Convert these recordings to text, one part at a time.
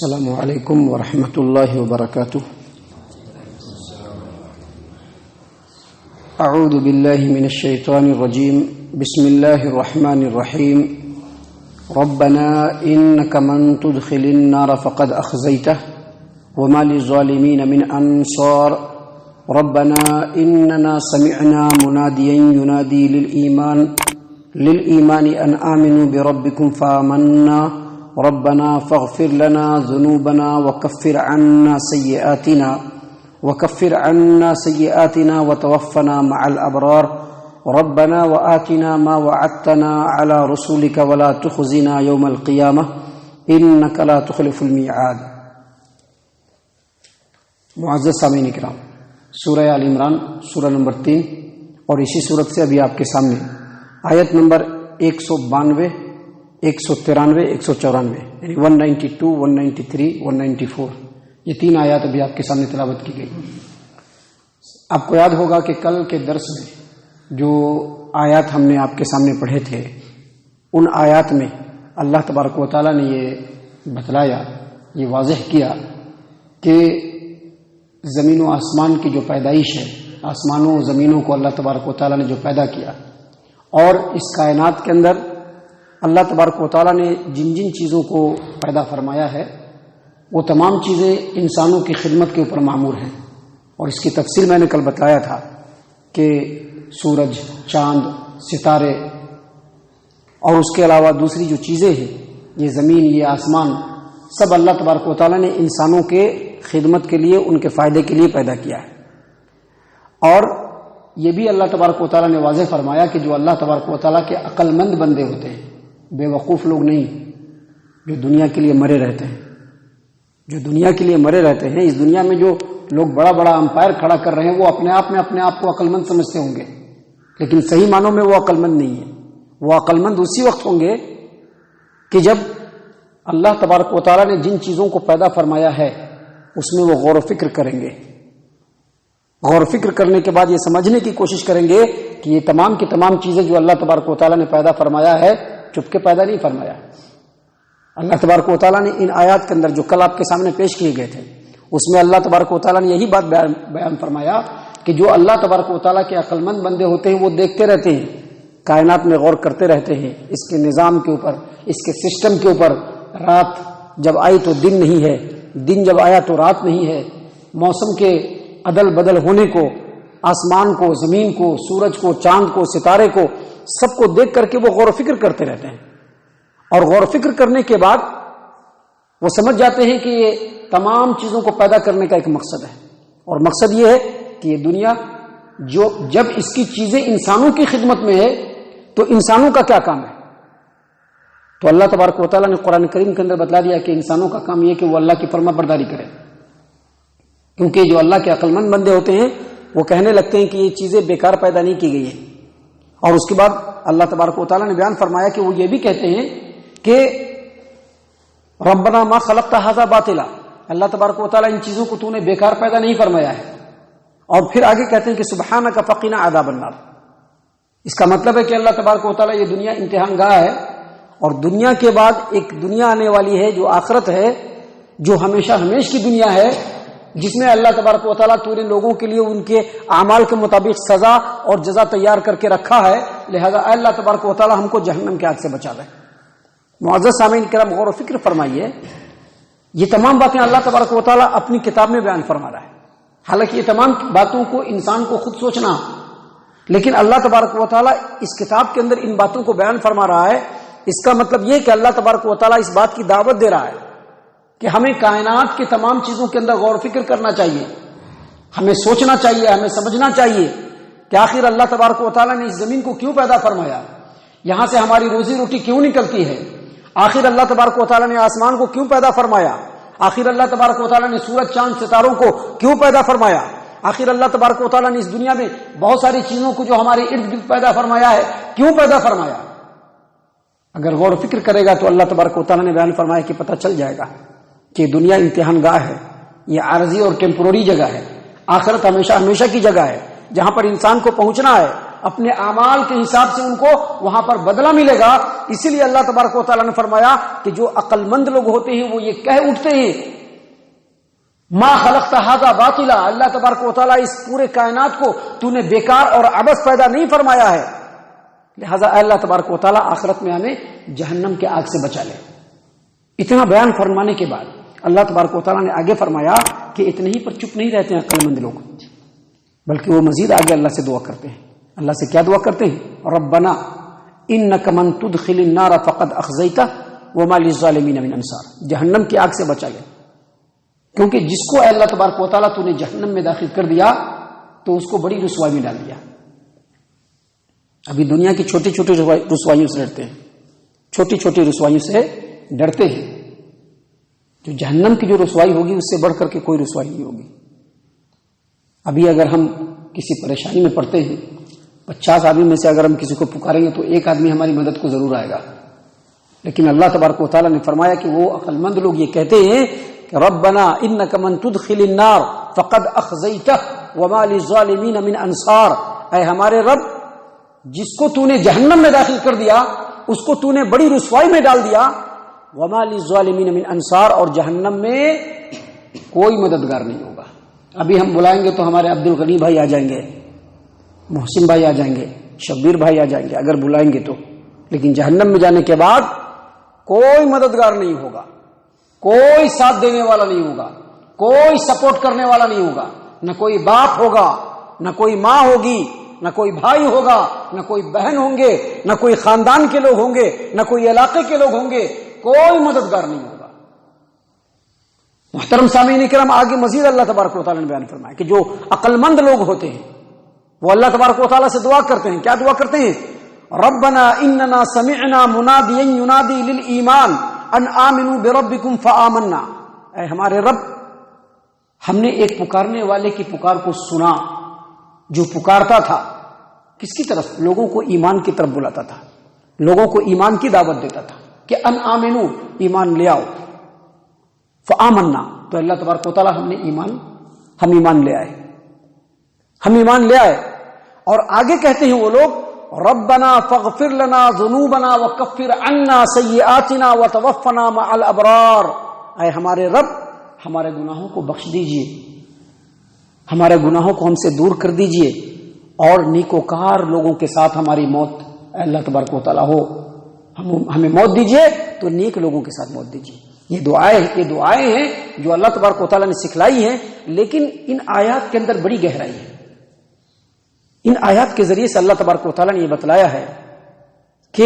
السلام علیکم ورحمۃ اللہ وبرکاتہ. اعوذ باللہ من الشیطان الرجیم. بسم اللہ الرحمن الرحیم. ربنا انک من تدخل النار فقد اخزیتہ وما للظالمین من انصار. ربنا اننا سمعنا منادیا ینادی للایمان ان آمنوا بربکم فآمنا. ربنا فاغفر لنا ذنوبنا وكفر عنا سيئاتنا وتوفنا مع الأبرار. ربنا وآتنا ما وعدتنا على رسولك ولا تخزنا يوم القيامة إنك لا تخلف الميعاد. معزز سامعین اکرام، سورہ آل عمران سورہ نمبر 3 اور اسی صورت سے ابھی آپ کے سامنے آیت نمبر 192 193 194 یعنی 192 193 194 یہ 3 آیات ابھی آپ کے سامنے تلاوت کی گئی. آپ کو یاد ہوگا کہ کل کے درس میں جو آیات ہم نے آپ کے سامنے پڑھے تھے ان آیات میں اللہ تبارک و تعالیٰ نے یہ بتلایا، یہ واضح کیا کہ زمین و آسمان کی جو پیدائش ہے، آسمانوں و زمینوں کو اللہ تبارک و تعالیٰ نے جو پیدا کیا اور اس کائنات کے اندر اللہ تبارک و تعالیٰ نے جن جن چیزوں کو پیدا فرمایا ہے وہ تمام چیزیں انسانوں کی خدمت کے اوپر معمور ہیں. اور اس کی تفصیل میں نے کل بتایا تھا کہ سورج، چاند، ستارے اور اس کے علاوہ دوسری جو چیزیں ہیں، یہ زمین، یہ آسمان، سب اللہ تبارک و تعالیٰ نے انسانوں کے خدمت کے لیے، ان کے فائدے کے لیے پیدا کیا ہے. اور یہ بھی اللہ تبارک و تعالیٰ نے واضح فرمایا کہ جو اللہ تبارک و تعالیٰ کے عقل مند بندے ہوتے ہیں، بے وقوف لوگ نہیں، جو دنیا کے لیے مرے رہتے ہیں، جو دنیا کے لیے مرے رہتے ہیں. اس دنیا میں جو لوگ بڑا بڑا امپائر کھڑا کر رہے ہیں وہ اپنے آپ کو عقل مند سمجھتے ہوں گے، لیکن صحیح معنوں میں وہ عقل مند نہیں ہے. وہ عقل مند اسی وقت ہوں گے کہ جب اللہ تبارک و تعالیٰ نے جن چیزوں کو پیدا فرمایا ہے اس میں وہ غور و فکر کریں گے. غور و فکر کرنے کے بعد یہ سمجھنے کی کوشش کریں گے کہ یہ تمام کی تمام چیزیں جو اللہ تبارک و تعالیٰ نے پیدا فرمایا ہے چپکے پیدا نہیں فرمایا. اللہ تبارک و تعالیٰ نے ان آیات کے اندر جو کل آپ کے سامنے پیش کیے گئے تھے اس میں اللہ تبارک و تعالیٰ نے یہی بات بیان فرمایا کہ جو اللہ تبارک و تعالیٰ کے عقل مند بندے ہوتے ہیں وہ دیکھتے رہتے ہیں، کائنات میں غور کرتے رہتے ہیں، اس کے نظام کے اوپر، اس کے سسٹم کے اوپر. رات جب آئی تو دن نہیں ہے، دن جب آیا تو رات نہیں ہے. موسم کے عدل بدل ہونے کو، آسمان کو، زمین کو، سورج کو، چاند کو، ستارے کو، سب کو دیکھ کر کے وہ غور و فکر کرتے رہتے ہیں. اور غور و فکر کرنے کے بعد وہ سمجھ جاتے ہیں کہ یہ تمام چیزوں کو پیدا کرنے کا ایک مقصد ہے، اور مقصد یہ ہے کہ یہ دنیا جب اس کی چیزیں انسانوں کی خدمت میں ہے تو انسانوں کا کیا کام ہے. تو اللہ تبارک و تعالیٰ نے قرآن کریم کے اندر بتلا دیا کہ انسانوں کا کام یہ کہ وہ اللہ کی فرما برداری کرے، کیونکہ جو اللہ کے عقل مند بندے ہوتے ہیں وہ کہنے لگتے ہیں کہ یہ چیزیں بیکار پیدا نہیں کی گئی ہیں. اور اس کے بعد اللہ تبارک و تعالیٰ نے بیان فرمایا کہ وہ یہ بھی کہتے ہیں کہ ربنا ما خلقت ھذا باطلا، اللہ تبارک و تعالیٰ ان چیزوں کو تو نے بیکار پیدا نہیں فرمایا ہے. اور پھر آگے کہتے ہیں کہ سبحانک فقنا عذاب النار. اس کا مطلب ہے کہ اللہ تبارک و تعالیٰ یہ دنیا امتحان گاہ ہے، اور دنیا کے بعد ایک دنیا آنے والی ہے جو آخرت ہے، جو ہمیشہ ہمیش کی دنیا ہے، جس میں اللہ تبارک و تعالیٰ پورے لوگوں کے لیے ان کے اعمال کے مطابق سزا اور جزا تیار کر کے رکھا ہے. لہذا اللہ تبارک و تعالیٰ ہم کو جہنم کے آگ سے بچا لے. معزز سامعین کرام، غور و فکر فرمائیے، یہ تمام باتیں اللہ تبارک و تعالیٰ اپنی کتاب میں بیان فرما رہا ہے. حالانکہ یہ تمام باتوں کو انسان کو خود سوچنا، لیکن اللہ تبارک و تعالیٰ اس کتاب کے اندر ان باتوں کو بیان فرما رہا ہے. اس کا مطلب یہ کہ اللہ تبارک و تعالیٰ اس بات کی دعوت دے رہا ہے کہ ہمیں کائنات کی تمام چیزوں کے اندر غور و فکر کرنا چاہیے، ہمیں سوچنا چاہیے، ہمیں سمجھنا چاہیے کہ آخر اللہ تبارک و تعالیٰ نے اس زمین کو کیوں پیدا فرمایا، یہاں سے ہماری روزی روٹی کیوں نکلتی ہے، آخر اللہ تبارک و تعالیٰ نے آسمان کو کیوں پیدا فرمایا، آخر اللہ تبارک و تعالیٰ نے سورج، چاند، ستاروں کو کیوں پیدا فرمایا، آخر اللہ تبارک و تعالیٰ نے اس دنیا میں بہت ساری چیزوں کو جو ہمارے ارد گرد پیدا فرمایا ہے کیوں پیدا فرمایا. اگر غور و فکر کرے گا تو اللہ تبارک و تعالیٰ نے بیان فرمایا کہ پتہ چل جائے گا کہ دنیا امتحان گاہ ہے، یہ عارضی اور ٹیمپورری جگہ ہے. آخرت ہمیشہ ہمیشہ کی جگہ ہے جہاں پر انسان کو پہنچنا ہے اپنے اعمال کے حساب سے ان کو وہاں پر بدلہ ملے گا. اسی لیے اللہ تبارک و تعالیٰ نے فرمایا کہ جو عقل مند لوگ ہوتے ہیں وہ یہ کہہ اٹھتے ہیں ما خلقت ھذا باطلا، اللہ تبارک و تعالیٰ اس پورے کائنات کو تو نے بیکار اور عبث پیدا نہیں فرمایا ہے، لہذا اللہ تبارک و تعالیٰ آخرت میں ہمیں جہنم کے آگ سے بچا لے. اتنا بیان فرمانے کے بعد اللہ تبارک و تعالیٰ نے آگے فرمایا کہ اتنے ہی پر چپ نہیں رہتے ہیں عقل مند لوگ، بلکہ وہ مزید آگے اللہ سے دعا کرتے ہیں. اللہ سے کیا دعا کرتے ہیں؟ ربنا انک من تدخل النار فقد اخزیتہ وما للظالمین من انصار، جہنم کی آگ سے بچا لے، کیونکہ جس کو اللہ تبارک و تعالیٰ تو نے جہنم میں داخل کر دیا تو اس کو بڑی رسوائی میں ڈال دیا. ابھی دنیا کی چھوٹی چھوٹی رسوائیوں سے ڈرتے ہیں، چھوٹی چھوٹی رسوائیوں سے ڈرتے ہیں. جو جہنم کی جو رسوائی ہوگی اس سے بڑھ کر کے کوئی رسوائی نہیں ہوگی. ابھی اگر ہم کسی پریشانی میں پڑتے ہیں، 50 آدمی میں سے اگر ہم کسی کو پکاریں گے تو ایک آدمی ہماری مدد کو ضرور آئے گا، لیکن اللہ تبارک و تعالیٰ نے فرمایا کہ وہ عقل مند لوگ یہ کہتے ہیں کہ ربنا انک من تدخل النار فقد اخزیتہ وما للظالمین من انصار، اے ہمارے رب جس کو تو نے جہنم میں داخل کر دیا اس کو تو نے بڑی رسوائی میں ڈال دیا، وما للظالمین من انصار، اور جہنم میں کوئی مددگار نہیں ہوگا. ابھی ہم بلائیں گے تو ہمارے عبد الغنی بھائی آ جائیں گے، محسن بھائی آ جائیں گے، شبیر بھائی آ جائیں گے اگر بلائیں گے تو، لیکن جہنم میں جانے کے بعد کوئی مددگار نہیں ہوگا، کوئی ساتھ دینے والا نہیں ہوگا، کوئی سپورٹ کرنے والا نہیں ہوگا. نہ کوئی باپ ہوگا، نہ کوئی ماں ہوگی، نہ کوئی بھائی ہوگا، نہ کوئی بہن ہوں گے، نہ کوئی خاندان کے لوگ ہوں گے، نہ کوئی علاقے کے لوگ ہوں گے، کوئی مددگار نہیں ہوگا. محترم سامعین کرام، آگے مزید اللہ تبارک و تعالیٰ نے بیان فرمایا کہ جو عقل مند لوگ ہوتے ہیں وہ اللہ تبارک و تعالیٰ سے دعا کرتے ہیں. کیا دعا کرتے ہیں؟ ربنا اننا سمعنا منادیا ینادی للایمان ان آمنوا بربکم فآمنا، اے ہمارے رب ہم نے ایک پکارنے والے کی پکار کو سنا جو پکارتا تھا کس کی طرف؟ لوگوں کو ایمان کی طرف بلاتا تھا، لوگوں کو ایمان کی دعوت دیتا تھا کہ ان آمنو، ایمان لے آؤ، فآمنا، تو اللہ تبارک و تعالیٰ ہم ایمان لے آئے، ہم ایمان لے آئے. اور آگے کہتے ہیں وہ لوگ ربنا فاغفر لنا ذنوبنا وکفر عنا سیئاتنا وتوفنا مع الابرار، اے ہمارے رب ہمارے گناہوں کو بخش دیجئے، ہمارے گناہوں کو ہم سے دور کر دیجئے اور نیکوکار لوگوں کے ساتھ ہماری موت اے اللہ تبارک و تعالیٰ ہو، ہمیں موت دیجئے تو نیک لوگوں کے ساتھ موت دیجئے. یہ دعائیں ہیں جو اللہ تبارک و تعالیٰ نے سکھلائی ہیں، لیکن ان آیات کے اندر بڑی گہرائی ہے. ان آیات کے ذریعے سے اللہ تبارک و تعالیٰ نے یہ بتلایا ہے کہ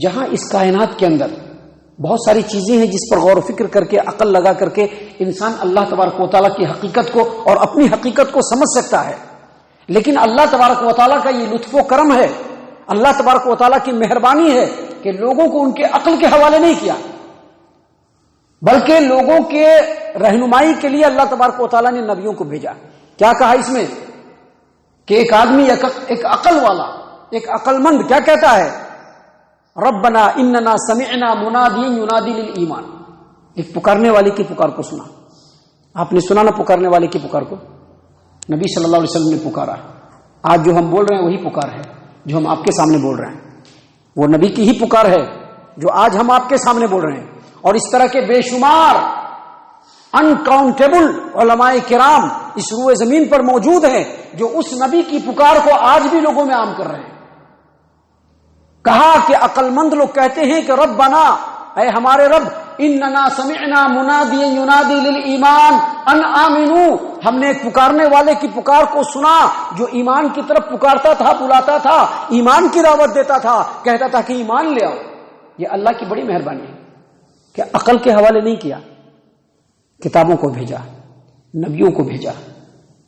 جہاں اس کائنات کے اندر بہت ساری چیزیں ہیں جس پر غور و فکر کر کے عقل لگا کر کے انسان اللہ تبارک و تعالیٰ کی حقیقت کو اور اپنی حقیقت کو سمجھ سکتا ہے، لیکن اللہ تبارک و تعالیٰ کا یہ لطف و کرم ہے، اللہ تبارک و تعالیٰ کی مہربانی ہے کہ لوگوں کو ان کے عقل کے حوالے نہیں کیا، بلکہ لوگوں کے رہنمائی کے لیے اللہ تبارک و تعالیٰ نے نبیوں کو بھیجا. کیا کہا اس میں کہ ایک آدمی، ایک عقل والا، ایک عقل مند کیا کہتا ہے؟ ربنا اننا سمعنا منادیا ینادی للایمان، ایک پکارنے والے کی پکار کو سنا. آپ نے سنا نا پکارنے والے کی پکار کو؟ نبی صلی اللہ علیہ وسلم نے پکارا. آج جو ہم بول رہے ہیں وہی پکار ہے جو ہم آپ کے سامنے بول رہے ہیں، وہ نبی کی ہی پکار ہے جو آج ہم آپ کے سامنے بول رہے ہیں. اور اس طرح کے بے شمار انکاؤنٹیبل علماء کرام اس روئے زمین پر موجود ہیں جو اس نبی کی پکار کو آج بھی لوگوں میں عام کر رہے ہیں. کہا کہ عقل مند لوگ کہتے ہیں کہ ربنا، اے ہمارے رب، اننا سمعنا منادیا ینادی للایمان ان آمنو، ہم نے ایک پکارنے والے کی پکار کو سنا جو ایمان کی طرف پکارتا تھا، بلاتا تھا، ایمان کی دعوت دیتا تھا، کہتا تھا کہ ایمان لے آؤ. یہ اللہ کی بڑی مہربانی ہے کہ عقل کے حوالے نہیں کیا، کتابوں کو بھیجا، نبیوں کو بھیجا،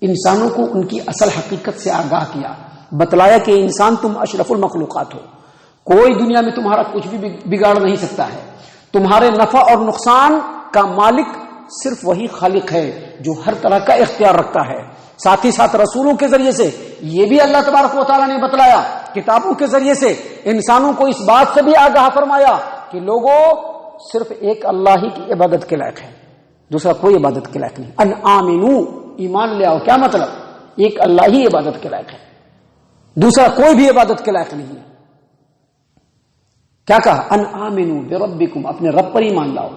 انسانوں کو ان کی اصل حقیقت سے آگاہ کیا، بتلایا کہ انسان تم اشرف المخلوقات ہو، کوئی دنیا میں تمہارا کچھ بھی بگاڑ نہیں سکتا ہے، تمہارے نفع اور نقصان کا مالک صرف وہی خالق ہے جو ہر طرح کا اختیار رکھتا ہے. ساتھ ہی ساتھ رسولوں کے ذریعے سے یہ بھی اللہ تبارک و تعالیٰ نے بتلایا، کتابوں کے ذریعے سے انسانوں کو اس بات سے بھی آگاہ فرمایا کہ لوگوں صرف ایک اللہ ہی کی عبادت کے لائق ہے، دوسرا کوئی عبادت کے لائق نہیں. ان آمنو، ایمان لے آؤ. کیا مطلب؟ ایک اللہ ہی عبادت کے لائق ہے، دوسرا کوئی بھی عبادت کے لائق نہیں ہے. کیا کہا؟ ان آمنوا بربکم، اپنے رب پر ایمان لاؤ.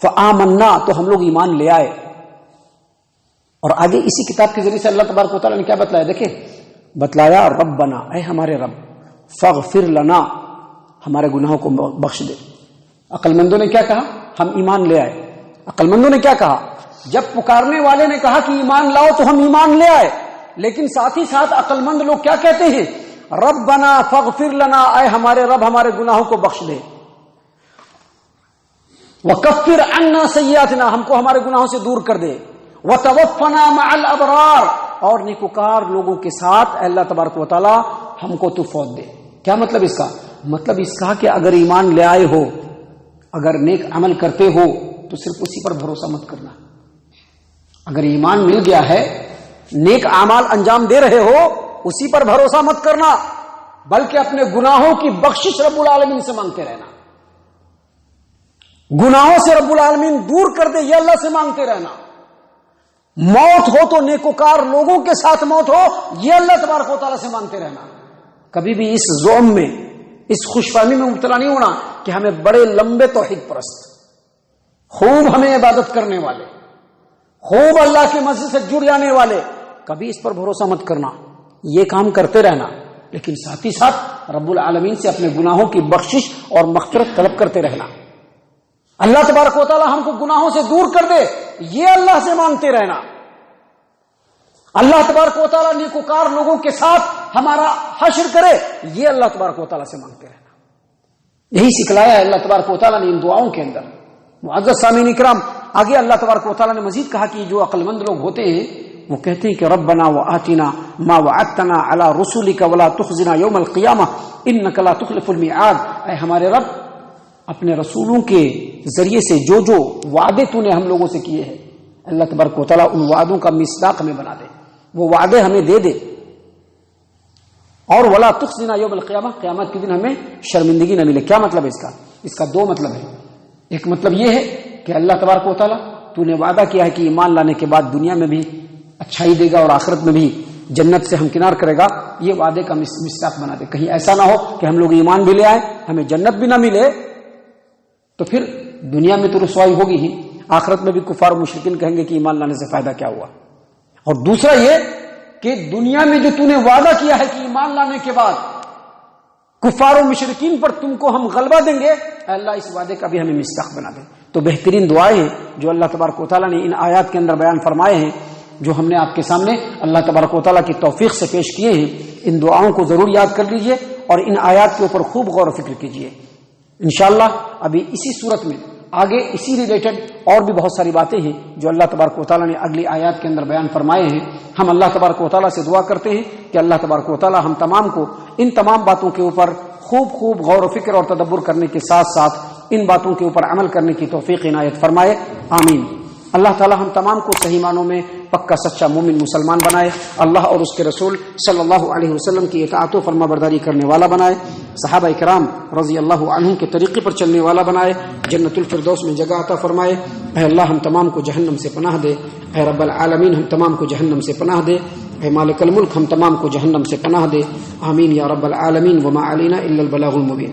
فآمنا، تو ہم لوگ ایمان لے آئے. اور آگے اسی کتاب کے ذریعے سے اللہ تبارک و تعالیٰ نے کیا بتلایا؟ دیکھیں، بتلایا ربنا، اے ہمارے رب، فاغفر لنا، ہمارے گناہوں کو بخش دے. عقل مندوں نے کیا کہا؟ ہم ایمان لے آئے. عقل مندوں نے کیا کہا؟ جب پکارنے والے نے کہا کہ ایمان لاؤ تو ہم ایمان لے آئے، لیکن ساتھ ہی ساتھ عقل مند لوگ کیا کہتے ہیں؟ ربنا فاغفر لنا، اے ہمارے رب ہمارے گناہوں کو بخش دے. وکفر عنا سیئاتنا، ہم کو ہمارے گناہوں سے دور کر دے. وتوفنا مع الابرار، اور نیکوکار لوگوں کے ساتھ اے اللہ تبارک و تعالی ہم کو تو فوت دے. کیا مطلب اس کا؟ مطلب اس کا کہ اگر ایمان لے آئے ہو، اگر نیک عمل کرتے ہو تو صرف اسی پر بھروسہ مت کرنا. اگر ایمان مل گیا ہے، نیک اعمال انجام دے رہے ہو، اسی پر بھروسہ مت کرنا، بلکہ اپنے گناہوں کی بخشش رب العالمین سے مانگتے رہنا. گناہوں سے رب العالمین دور کر دے، یہ اللہ سے مانگتے رہنا. موت ہو تو نیکوکار لوگوں کے ساتھ موت ہو، یہ اللہ تبارک و تعالیٰ سے مانگتے رہنا. کبھی بھی اس زوم میں، اس خوش فہمی میں مبتلا نہیں ہونا کہ ہمیں بڑے لمبے توحید پرست، خوب ہمیں عبادت کرنے والے، خوب اللہ کی مسجد سے جڑ جانے والے، کبھی اس پر بھروسہ مت کرنا. یہ کام کرتے رہنا، لیکن ساتھ ہی ساتھ رب العالمین سے اپنے گناہوں کی بخشش اور مغفرت طلب کرتے رہنا. اللہ تبارک و تعالی ہم کو گناہوں سے دور کر دے، یہ اللہ سے مانگتے رہنا. اللہ تبارک و تعالی نیکوکار لوگوں کے ساتھ ہمارا حشر کرے، یہ اللہ تبارک و تعالی سے مانگتے رہنا. یہی سکھلایا ہے اللہ تبارک و تعالی نے ان دعاؤں کے اندر. معزز سامعین اکرام، آگے اللہ تبارک و تعالی نے مزید کہا کہ جو عقل مند لوگ ہوتے ہیں وہ کہتے ہیں کہ ربنا وآتنا ما وعدتنا علی رسولک ولا تخزنا یوم القیامہ انک لا تخلف المیعاد. اے ہمارے رب، اپنے رسولوں کے ذریعے سے جو جو وعدے تو نے ہم لوگوں سے کیے ہیں، اللہ تبارک و تعالیٰ ان وعدوں کا مصداق ہمیں بنا دے، وہ وعدے ہمیں دے دے. اور ولا تخزنا یوم القیامہ، قیامت کے دن ہمیں شرمندگی نہ ملے. کیا مطلب ہے اس کا؟ اس کا دو مطلب ہے. ایک مطلب یہ ہے کہ اللہ تبارک و تعالیٰ تو نے وعدہ کیا ہے کہ ایمان لانے کے بعد دنیا میں بھی اچھائی دے گا اور آخرت میں بھی جنت سے ہمکنار کرے گا. یہ وعدے کا مصداق بنا دے. کہیں ایسا نہ ہو کہ ہم لوگ ایمان بھی لے آئے، ہمیں جنت بھی نہ ملے، تو پھر دنیا میں تو رسوائی ہوگی ہی، آخرت میں بھی کفار و مشرکین کہیں گے کہ ایمان لانے سے فائدہ کیا ہوا. اور دوسرا یہ کہ دنیا میں جو تو نے وعدہ کیا ہے کہ ایمان لانے کے بعد کفار و مشرکین پر تم کو ہم غلبہ دیں گے، اللہ اس وعدے کا بھی ہمیں مصداق بنا دے. تو بہترین دعائیں ہیں جو اللہ تبارک و تعالیٰ نے ان آیات کے اندر بیان فرمائے ہیں، جو ہم نے آپ کے سامنے اللہ تبارک و تعالیٰ کی توفیق سے پیش کیے ہیں. ان دعاؤں کو ضرور یاد کر لیجئے اور ان آیات کے اوپر خوب غور و فکر کیجئے. انشاءاللہ ابھی اسی صورت میں آگے اسی ریلیٹڈ اور بھی بہت ساری باتیں ہیں جو اللہ تبارک و تعالیٰ نے اگلی آیات کے اندر بیان فرمائے ہیں. ہم اللہ تبارک و تعالیٰ سے دعا کرتے ہیں کہ اللہ تبارک و تعالیٰ ہم تمام کو ان تمام باتوں کے اوپر خوب غور و فکر اور تدبر کرنے کے ساتھ ساتھ ان باتوں کے اوپر عمل کرنے کی توفیق عنایت فرمائے. آمین. اللہ تعالیٰ ہم تمام کو صحیح معنوں میں پکا سچا مومن مسلمان بنائے، اللہ اور اس کے رسول صلی اللہ علیہ وسلم کی اطاعت و فرما برداری کرنے والا بنائے، صحابہ کرام رضی اللہ عنہم کے طریقے پر چلنے والا بنائے، جنت الفردوس میں جگہ عطا فرمائے. اے اللہ ہم تمام کو جہنم سے پناہ دے. اے رب العالمین ہم تمام کو جہنم سے پناہ دے. اے مالک الملک ہم تمام کو جہنم سے پناہ دے. آمین یا رب العالمین. وما علینا الا البلاغ المبین.